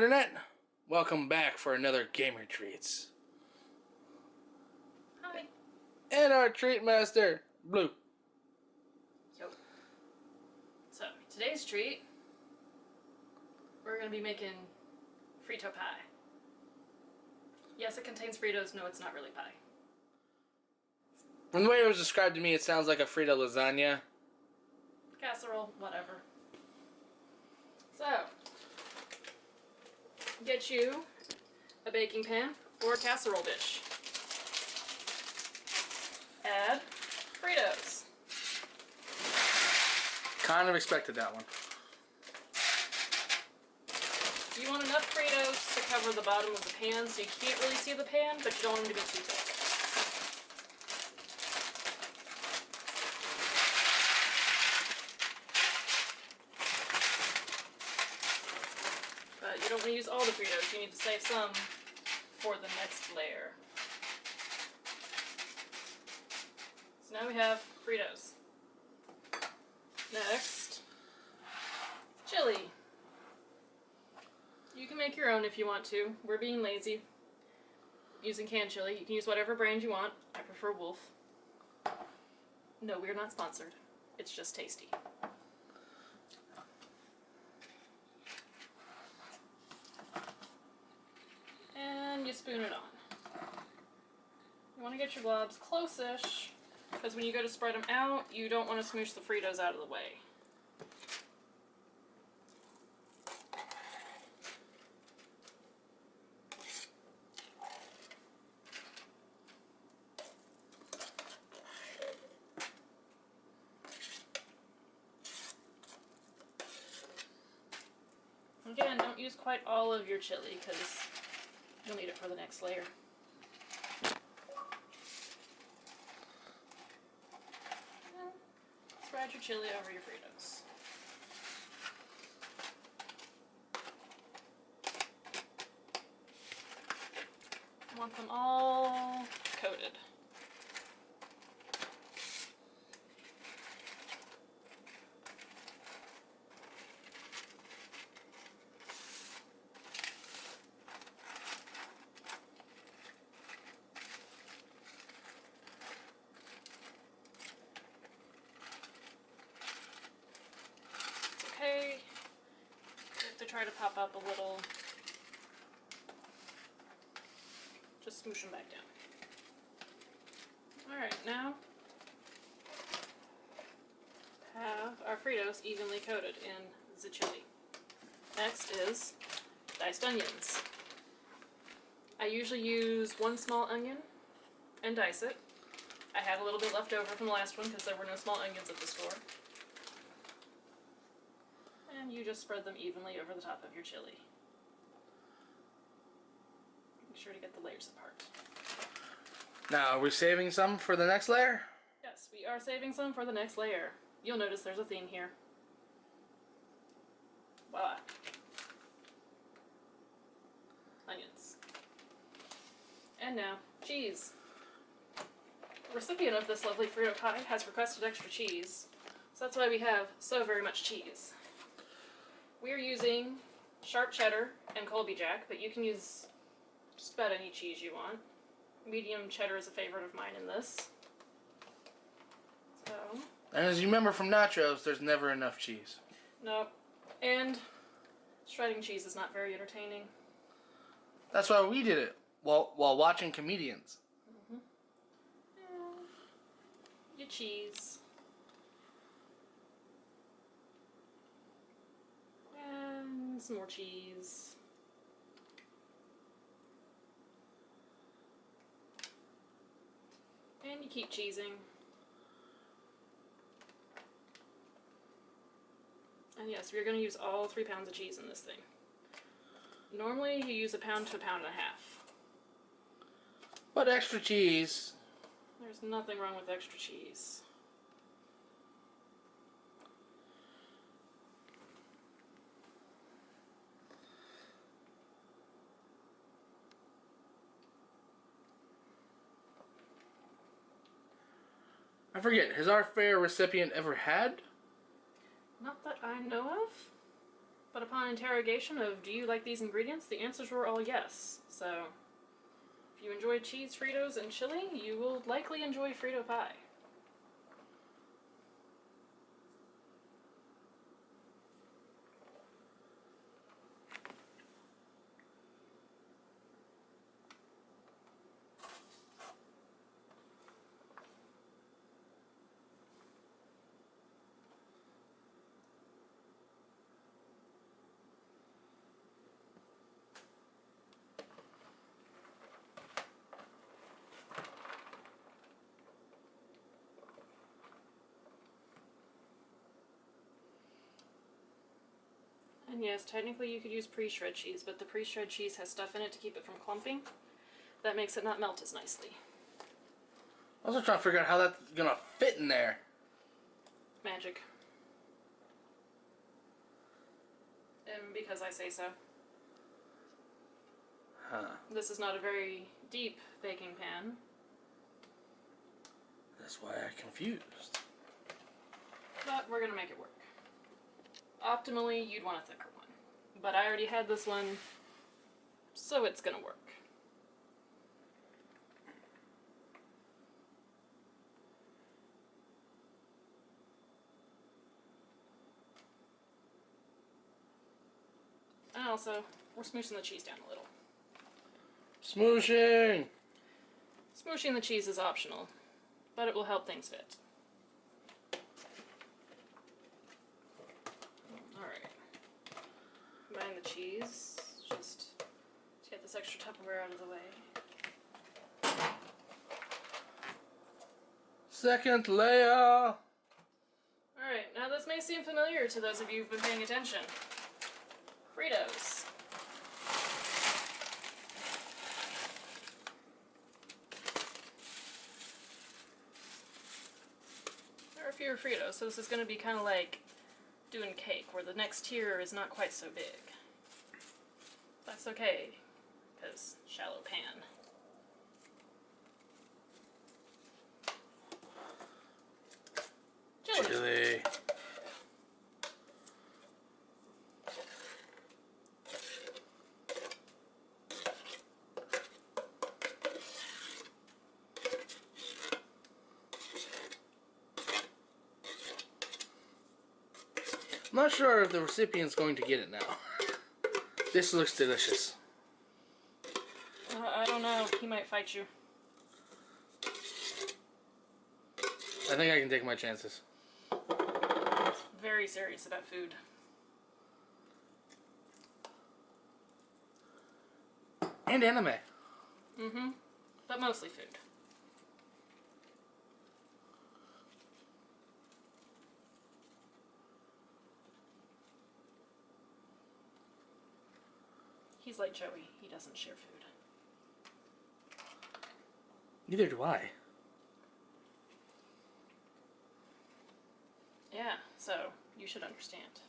Internet. Welcome back for another Gamer Treats. Hi. And our treat master, Blue. Yo. So, today's treat, we're going to be making Frito Pie. Yes, it contains Fritos. No, it's not really pie. From the way it was described to me, it sounds like a Frito lasagna. Casserole, whatever. So, get you a baking pan or a casserole dish. Add Fritos. Kind of expected that one. You want enough Fritos to cover the bottom of the pan so you can't really see the pan, but you don't want them to be too thick. But you don't want to use all the Fritos, you need to save some for the next layer. So now we have Fritos. Next, chili. You can make your own if you want to. We're being lazy using canned chili. You can use whatever brand you want. I prefer Wolf. No, we're not sponsored. It's just tasty. And you spoon it on. You want to get your globs close-ish, because when you go to spread them out, you don't want to smoosh the Fritos out of the way. Again, don't use quite all of your chili because you'll need it for the next layer. And spread your chili over your Fritos. You want them all coated. Okay, you have to try to pop up a little, just smoosh them back down. Alright, now have our Fritos evenly coated in the chili. Next is diced onions. I usually use one small onion and dice it. I had a little bit left over from the last one because there were no small onions at the store. And you just spread them evenly over the top of your chili. Make sure to get the layers apart. Now, are we saving some for the next layer? Yes, we are saving some for the next layer. You'll notice there's a theme here. Voila. Onions. And now, cheese. The recipient of this lovely Frito Pie has requested extra cheese, so that's why we have so very much cheese. We're using sharp cheddar and Colby Jack, but you can use just about any cheese you want. Medium cheddar is a favorite of mine in this. So. And as you remember from nachos, there's never enough cheese. Nope. And shredding cheese is not very entertaining. That's why we did it while watching comedians. Mm-hmm. And your cheese. And some more cheese. And you keep cheesing. And yes, we're going to use all 3 pounds of cheese in this thing. Normally you use 1 pound to 1.5 pounds. But extra cheese. There's nothing wrong with extra cheese. I forget, has our fair recipient ever had? Not that I know of. But upon interrogation of, do you like these ingredients, the answers were all yes. So, if you enjoy cheese, Fritos, and chili, you will likely enjoy Frito Pie. And yes, technically you could use pre-shred cheese, but the pre-shred cheese has stuff in it to keep it from clumping. That makes it not melt as nicely. I was also trying to figure out how that's gonna fit in there. Magic. And because I say so. Huh. This is not a very deep baking pan. That's why I'm confused. But we're gonna make it work. Optimally, you'd want a thicker one. But I already had this one, so it's gonna work. And also, we're smooshing the cheese down a little. Smooshing! Smooshing the cheese is optional, but it will help things fit. Alright. Combine the cheese, just to get this extra Tupperware out of the way. Second layer! Alright, now this may seem familiar to those of you who've been paying attention. Fritos. There are fewer Fritos, so this is going to be kind of like doing cake, where the next tier is not quite so big. That's okay, because shallow pan. Chili. I'm not sure if the recipient's going to get it now. This looks delicious. I don't know. He might fight you. I think I can take my chances. He's very serious about food. And anime. Mm-hmm. But mostly food. He's like Joey. He doesn't share food. Neither do I. Yeah, so you should understand.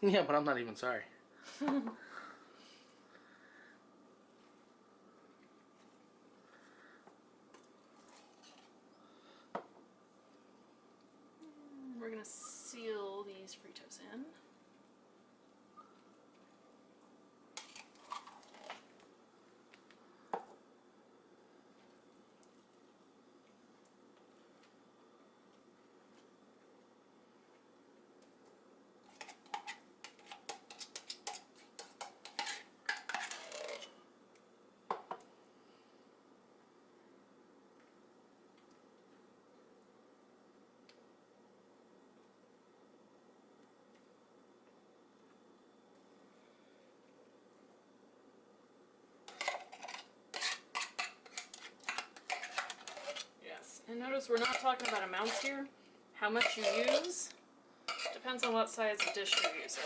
Yeah, but I'm not even sorry. We're gonna seal these Fritos in. And notice we're not talking about amounts here. How much you use depends on what size of dish you're using.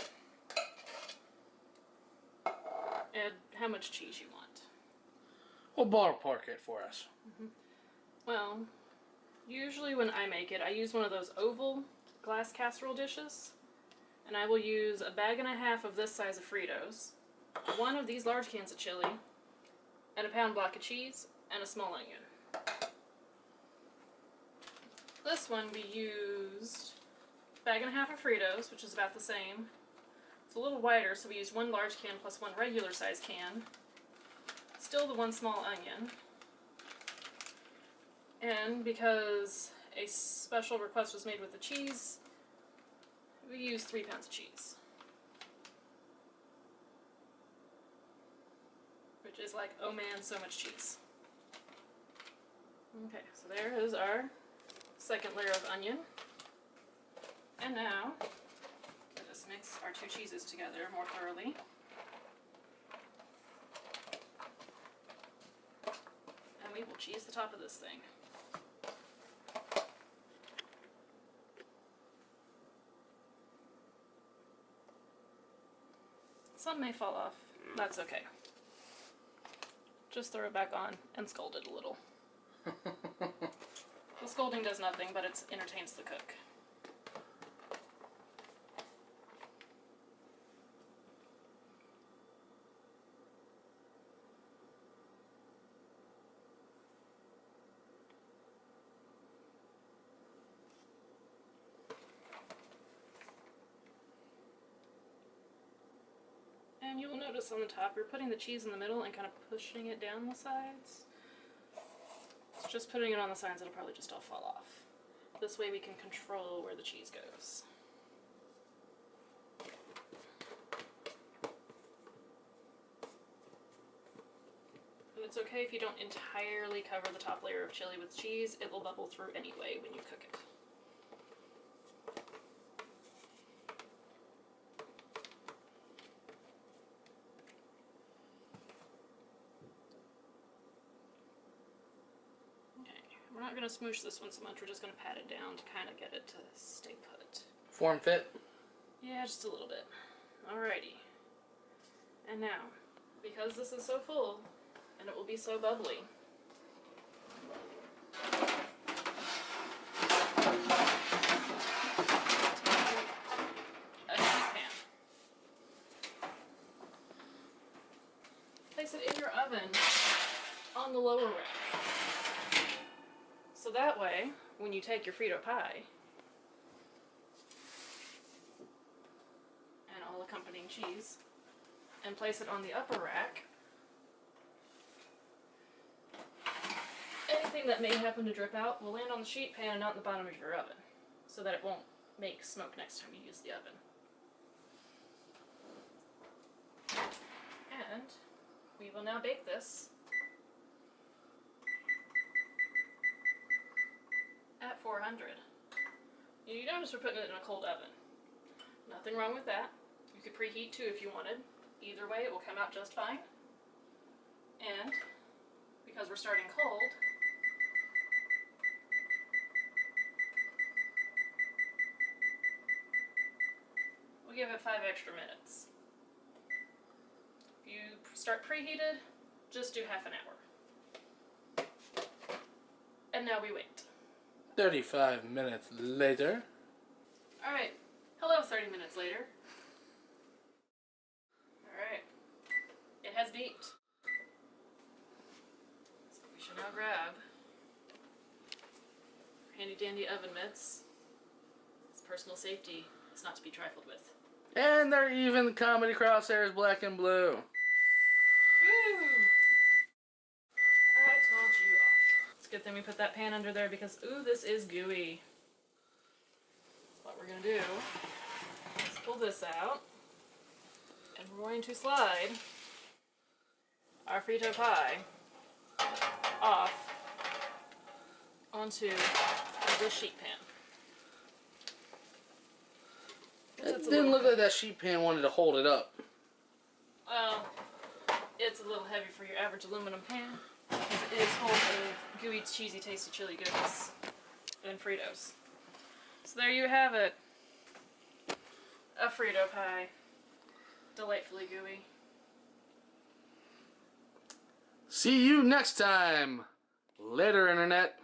And how much cheese you want. We'll ballpark it for us. Mm-hmm. Well, usually when I make it, I use one of those oval glass casserole dishes. And I will use a bag and a half of this size of Fritos, one of these large cans of chili, and a pound block of cheese, and a small onion. This one we used bag and a half of Fritos, which is about the same. It's a little wider, so we used 1 large can plus 1 regular size can. Still the 1 small onion. And because a special request was made with the cheese, we used 3 pounds of cheese. Which is like, oh man, so much cheese. Okay, so there is our second layer of onion. And now, let us mix our 2 cheeses together more thoroughly. And we will cheese the top of this thing. Some may fall off. That's okay. Just throw it back on and scald it a little. The scalding does nothing, but it entertains the cook. And you will notice on the top, we're putting the cheese in the middle and kind of pushing it down the sides. It's just putting it on the sides, it'll probably just all fall off. This way we can control where the cheese goes. And it's okay if you don't entirely cover the top layer of chili with cheese, it will bubble through anyway when you cook it. We're not going to smoosh this one so much, we're just going to pat it down to kind of get it to stay put. Form fit? Yeah, just a little bit. Alrighty. And now, because this is so full, and it will be so bubbly, a sheet pan. Place it in your oven on the lower rack. So that way, when you take your Frito Pie and all accompanying cheese and place it on the upper rack, anything that may happen to drip out will land on the sheet pan and not in the bottom of your oven, so that it won't make smoke next time you use the oven. And we will now bake this at 400. You notice we're putting it in a cold oven. Nothing wrong with that. You could preheat too if you wanted. Either way, it will come out just fine. And because we're starting cold, we'll give it 5 extra minutes. If you start preheated, just do half an hour. And now we wait. 35 minutes later. Alright. Hello, 30 minutes later. Alright. It has beeped. So we should now grab handy dandy oven mitts. It's personal safety. It's not to be trifled with. And they're even comedy crosshairs black and blue. Woo! I told you off. It's a good thing we put that pan under there because, ooh, this is gooey. What we're going to do is pull this out, and we're going to slide our Frito Pie off onto this sheet pan. It didn't look like that sheet pan wanted to hold it up. Well, it's a little heavy for your average aluminum pan because it is full of gooey, cheesy, tasty chili goodness and Fritos. So there you have it. A Frito Pie. Delightfully gooey. See you next time. Later, Internet.